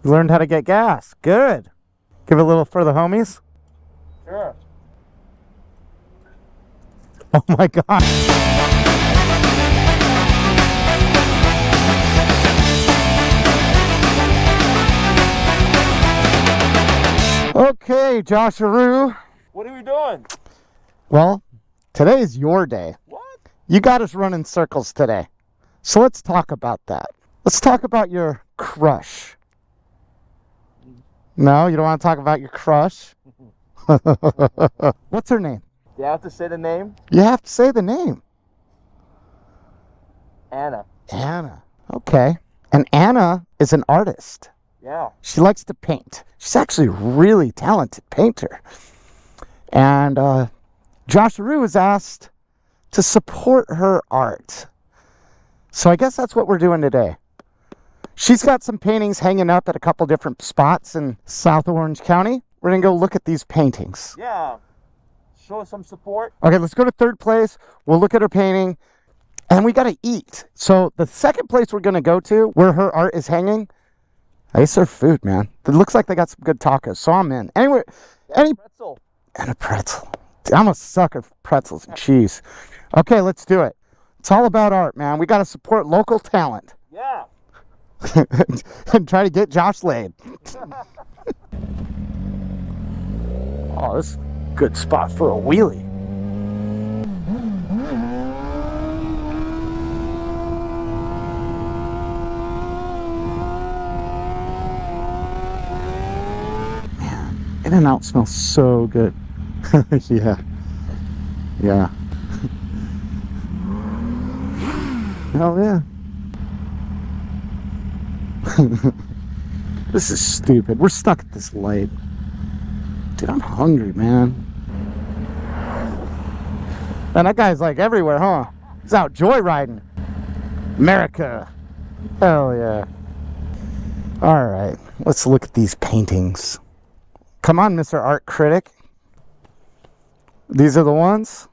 You learned how to get gas. Good. Give it a little for the homies. Sure. Oh my God. Okay, Josharoo. What are we doing? Well, today is your day. What? You got us running circles today. So let's talk about that. Let's talk about your crush. No, you don't want to talk about your crush? What's her name? Do you have to say the name? You have to say the name. Anna. Anna. Okay. And Anna is an artist. Yeah. She likes to paint. She's actually a really talented painter. And Josharoo was asked to support her art. So I guess that's what we're doing today. She's got some paintings hanging up at a couple different spots in South Orange County. We're going to go look at these paintings. Yeah. Show us some support. Okay, let's go to third place. We'll look at her painting. And we got to eat. So the second place we're going to go to, where her art is hanging, they serve food, man. It looks like they got some good tacos, so I'm in. Anyway, Pretzel. and a pretzel. Dude, I'm a sucker for pretzels and cheese. Okay, let's do it. It's all about art, man. We got to support local talent. Yeah. And try to get Josh laid. Oh, this is a good spot for a wheelie. Man, In-N-Out smells so good. Yeah. Yeah. Hell yeah. This is stupid. We're stuck at this light. Dude, I'm hungry, man. And that guy's like everywhere, huh? He's out joyriding. America. Hell yeah. All right, let's look at these paintings. Come on, Mr. Art Critic. These are the ones?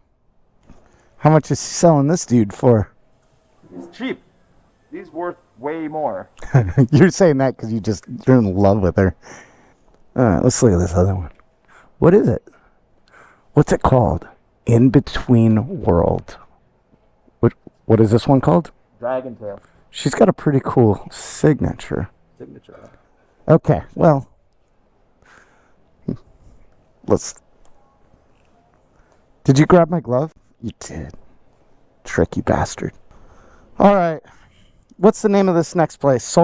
How much is he selling this dude for? It's cheap. These worth way more. You're saying that because you're in love with her. All right, let's look at this other one. What is it? What's it called? In Between World. What is this one called? Dragon tail. She's got a pretty cool signature. Okay, well, did you grab my glove? You did. Tricky bastard. All right. What's the name of this next place?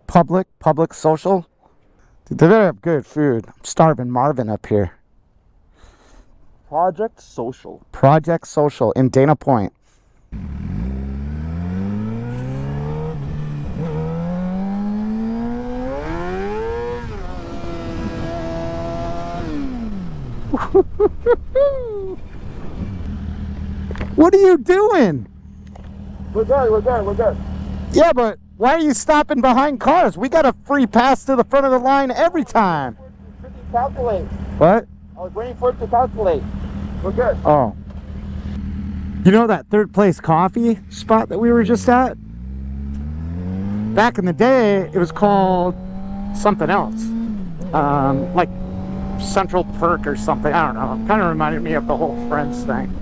Public Social? Dude, they better have good food. I'm starving Marvin up here. Project Social. Project Social in Dana Point. What are you doing? We're good. Yeah, but why are you stopping behind cars? We got a free pass to the front of the line every time. Calculate. What? I was waiting for it to calculate. We're good. Oh. You know that third place coffee spot that we were just at? Back in the day, it was called something else. Like Central Perk or something. I don't know. Kind of reminded me of the whole Friends thing.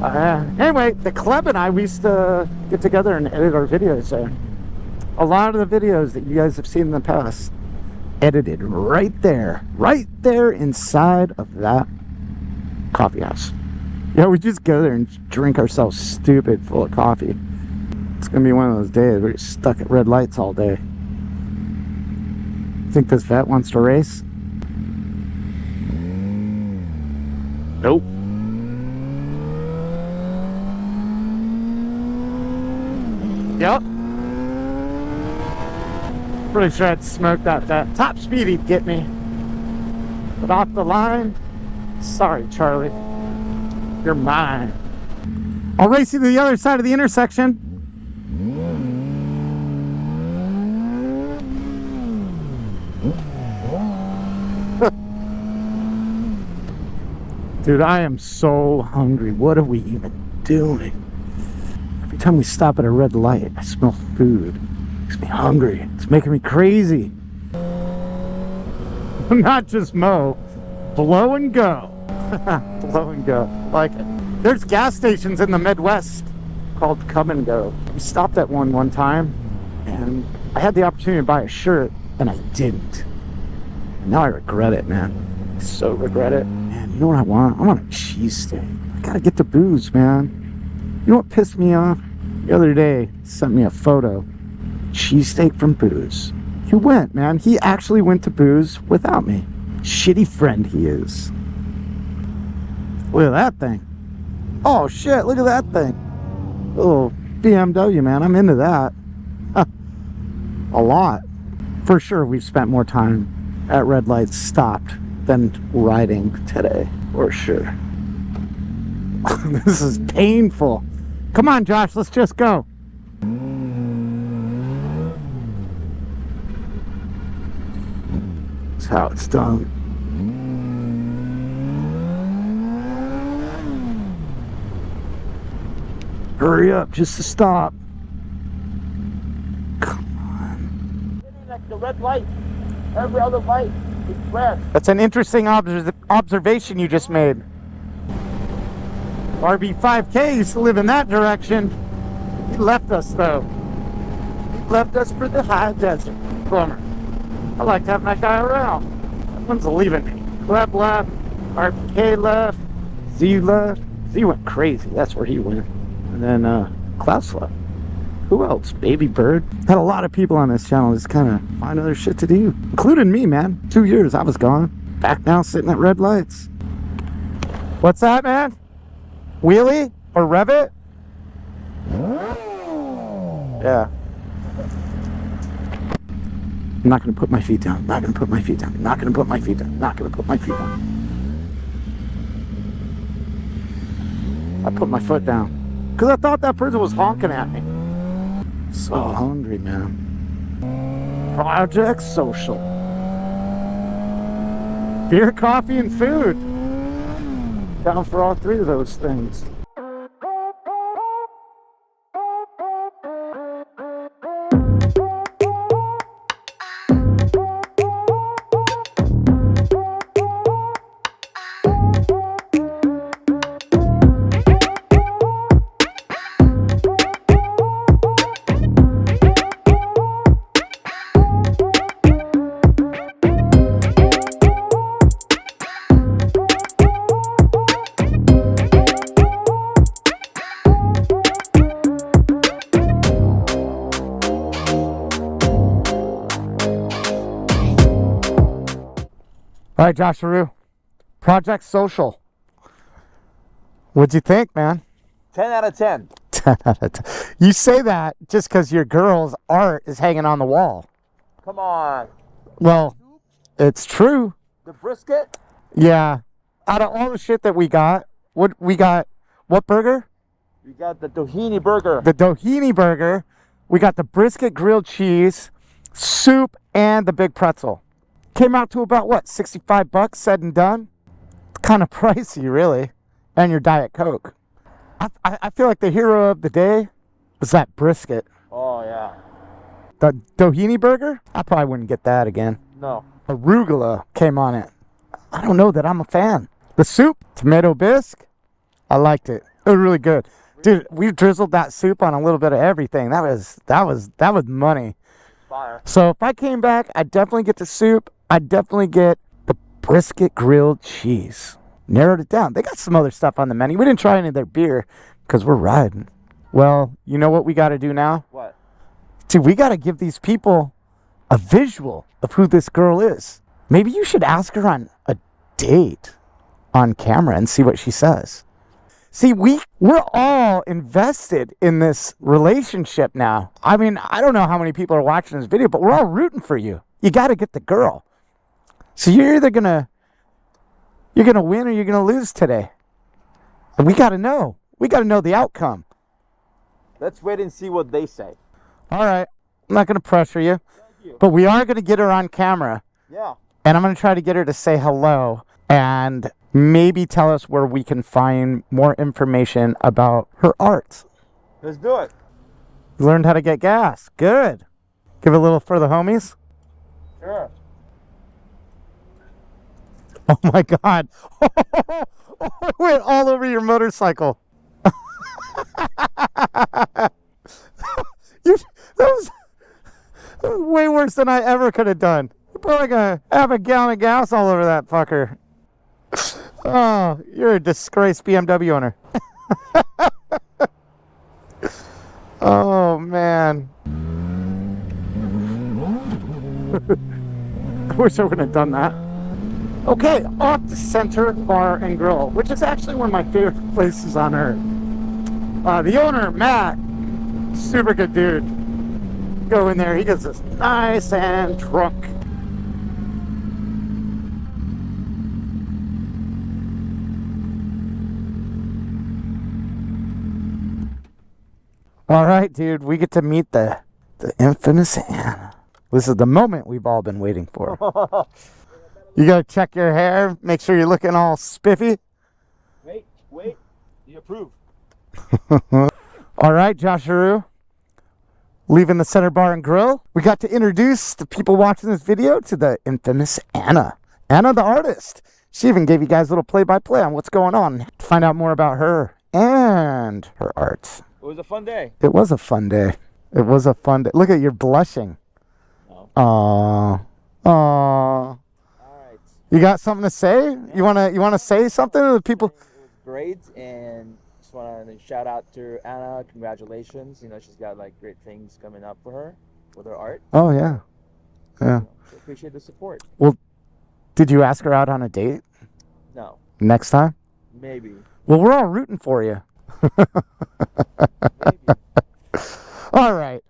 Anyway, the club and I, we used to get together and edit our videos there. A lot of the videos that you guys have seen in the past, edited right there inside of that coffee house. Yeah, we just go there and drink ourselves stupid full of coffee. It's gonna be one of those days where you're stuck at red lights all day. Think this vet wants to race? Nope. Yep. Pretty sure I'd smoke that top speed he'd get me. But off the line, sorry, Charlie. You're mine. I'll race you to the other side of the intersection. Dude, I am so hungry. What are we even doing? Every time we stop at a red light, I smell food. It makes me hungry. It's making me crazy. Not just mow, blow and go. Blow and go, like it. There's gas stations in the Midwest called Come and Go. We stopped at one time, and I had the opportunity to buy a shirt, and I didn't. Now I regret it, man. I so regret it. Man, you know what I want? I want a cheesesteak. I gotta get the booze, man. You know what pissed me off? The other day, he sent me a photo. Cheesesteak from Booze. He went, man. He actually went to Booze without me. Shitty friend he is. Look at that thing. Oh shit, look at that thing. Little BMW, man. I'm into that. A lot. For sure, we've spent more time at red lights stopped than riding today. For sure. This is painful. Come on, Josh, let's just go. That's how it's done. Hurry up, just to stop. Come on. Like the red light. Every other light is red. That's an interesting observation you just made. RB5K used to live in that direction. He left us though. He left us for the high desert. Bummer. I like having that guy around. That one's leaving me. Club left, RBK left, Z left. Z went crazy. That's where he went. And then Klaus left. Who else? Baby Bird. Had a lot of people on this channel just kind of find other shit to do, including me, man. 2 years I was gone. Back now sitting at red lights. What's that, man? Wheelie or rev it? Yeah. I'm not gonna put my feet down. Not gonna put my feet down. Not gonna put my feet down. Not gonna put my feet down. I put my foot down because I thought that person was honking at me. So hungry, man. Project Social. Beer, coffee, and food. Down for all three of those things. All right, Josh LaRue, Project Social. What'd you think, man? 10 out of 10. 10 out of 10. You say that just because your girl's art is hanging on the wall. Come on. Well, it's true. The brisket? Yeah. Out of all the shit that we got, what burger? We got the Doheny burger. The Doheny burger. We got the brisket grilled cheese, soup, and the big pretzel. Came out to about, what, 65 bucks said and done? Kind of pricey, really. And your Diet Coke. I feel like the hero of the day was that brisket. Oh, yeah. The Doheny burger? I probably wouldn't get that again. No. Arugula came on it. I don't know that I'm a fan. The soup, tomato bisque, I liked it. It was really good. Dude, we drizzled that soup on a little bit of everything. That was money. Fire. So if I came back, I'd definitely get the soup. I'd definitely get the brisket grilled cheese. Narrowed it down. They got some other stuff on the menu. We didn't try any of their beer because we're riding. Well, you know what we got to do now? What? Dude, we got to give these people a visual of who this girl is. Maybe you should ask her on a date on camera and see what she says. See, we're all invested in this relationship now. I mean, I don't know how many people are watching this video, but we're all rooting for you. You got to get the girl. So you're either gonna win or you're gonna lose today. And we got to know. We got to know the outcome. Let's wait and see what they say. All right. I'm not gonna pressure you, but we are gonna get her on camera. Yeah. And I'm gonna try to get her to say hello and maybe tell us where we can find more information about her art. Let's do it. You learned how to get gas. Good. Give it a little for the homies. Sure. Oh my God. It went all over your motorcycle. That was way worse than I ever could have done. You put like half a gallon of gas all over that fucker. Oh, you're a disgraced BMW owner. Oh, man. I wish I wouldn't have done that. Okay, off the Center Bar and Grill, which is actually one of my favorite places on earth. The owner, Matt, super good dude. Go in there, he gets us nice and drunk. All right, dude, we get to meet the infamous Anna. This is the moment we've all been waiting for. You gotta check your hair, make sure you're looking all spiffy. Wait, you approve. All right, Joshua, leaving the Center Bar and Grill. We got to introduce the people watching this video to the infamous Anna. Anna, the artist. She even gave you guys a little play-by-play on what's going on to find out more about her and her art. It was a fun day. It was a fun day. It was a fun day. Look at you're blushing. Oh. Aww. Aww. All right. You got something to say? You wanna say something to the people? It was great, and just want to shout out to Anna. Congratulations. You know, she's got like great things coming up for her with her art. Oh yeah. Yeah. So appreciate the support. Well, did you ask her out on a date? No. Next time? Maybe. Well, we're all rooting for you. All right.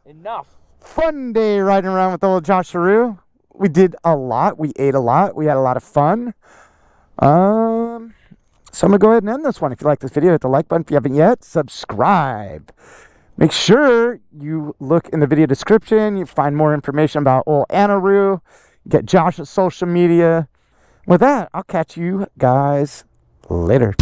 Enough. Fun day riding around with old Joshua. We did a lot. We ate a lot. We had a lot of fun. So I'm going to go ahead and end this one. If you like this video, hit the like button. If you haven't yet, subscribe. Make sure you look in the video description. You find more information about old Anna. Get Josh's social media. With that, I'll catch you guys later.